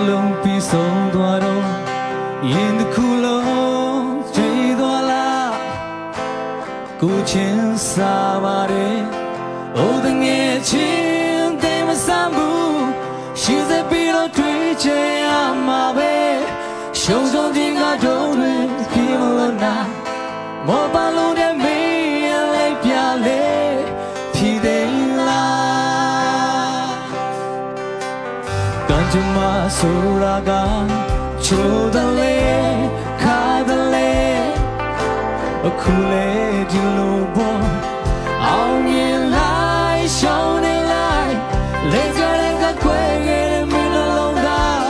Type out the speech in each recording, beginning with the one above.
လုံးပြီးဆုံးသွားတော့ရင်တစ်ခုလုံးကြွေသွားလားကိုချင်းစားပါတယ်အိုးတငယ်ချင်းတဲမဆမ်းဘူးရှိစေပြီးတော့တွေ့ချင်ရမှာပဲရှုံရှုံချင်းကတို့တွေပြေမလို့နာမောပါလို့တဲ့မေးရလိုက်ပြလေဖြီးသေးလားကံကြမ္မာဆိုတာကချိုးတယ်လေခါတယ်လေအခုလေဒီလိုပေါ်အောင်မြင်လိုက်ရှောင်းနေလိုက်လေကြတဲ့ကခွဲခဲ့တဲ့မင်းလုံးသား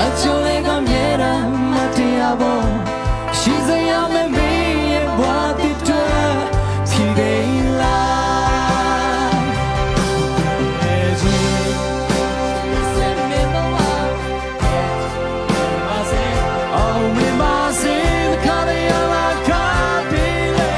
အချိုးလေးကမြဲတမ်းမတရားပေါ်ရှိစရာမမေးရဲ့ဘဝတည်တွေ့ဖြီးသေးလားရဲ့ကြီးစက်မေဘဝမစဲအောင်မမစဲခါရရလာခါပြီလေ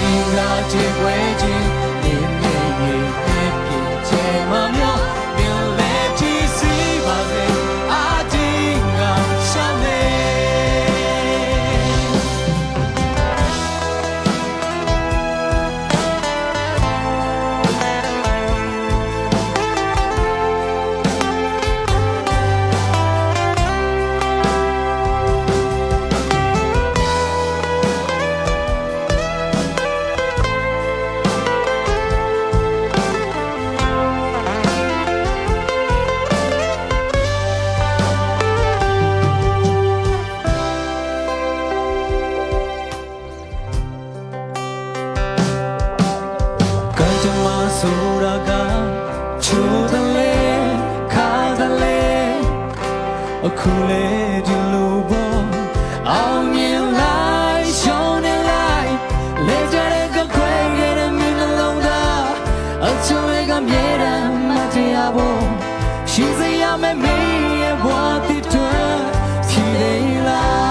ဒီကချေွယ်ကြီးနေနေနေပြည့်ချေမမျောပြန်လဲကြည့်စီပါစေအာဒီငါရှောင်းနေဆိုတာကချိုးတယ်လေခါတယ်လေအခုလေဒီလိုပေါ်အောင်မြင်လိုက်ရှုံးနေလိုက်လေကြတဲ့ကခွဲခဲ့တဲ့မင်းလုံးသားအချိုးလေးကမြဲတမ်းမတရားပေါ်ရှိစေရမယ့်မင်းရဲ့ဘဝတည်တွေ့ဖြီးသေးလား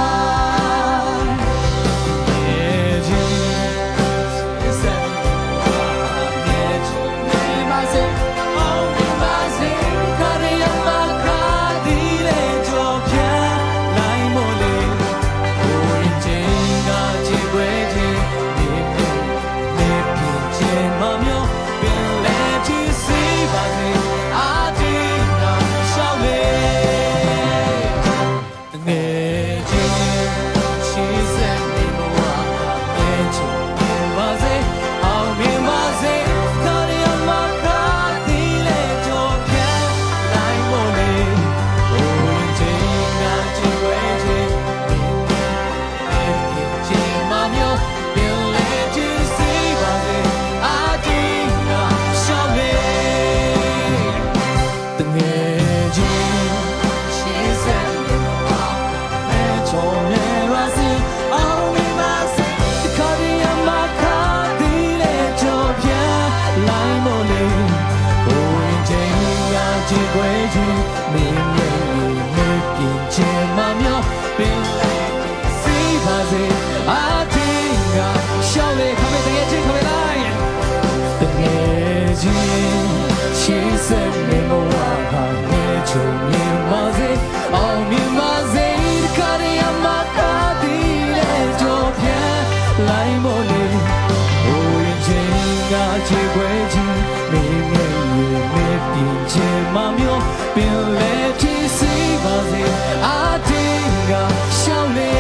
ချေခွဲခြင်းမင်းရဲ့ရေနဲ့ပြင်ချင်မမျောပင်လဲချီစီပါစေအာတင်ကရှောင်းလေ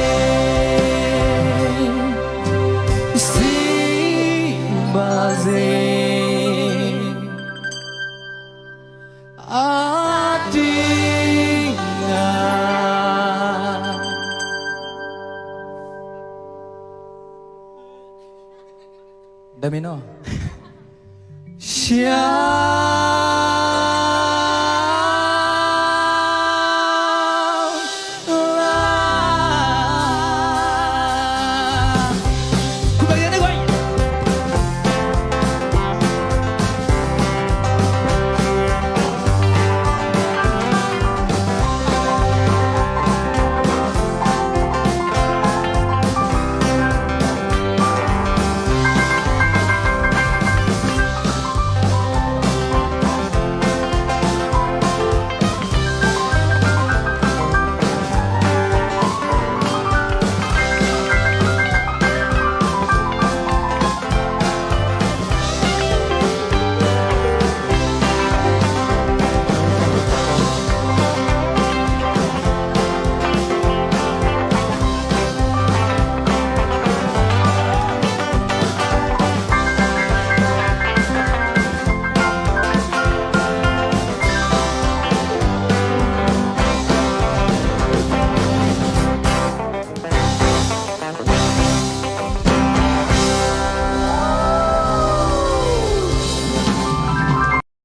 စီပါစေအာတင်ကဒါမင်းနော်ရှာ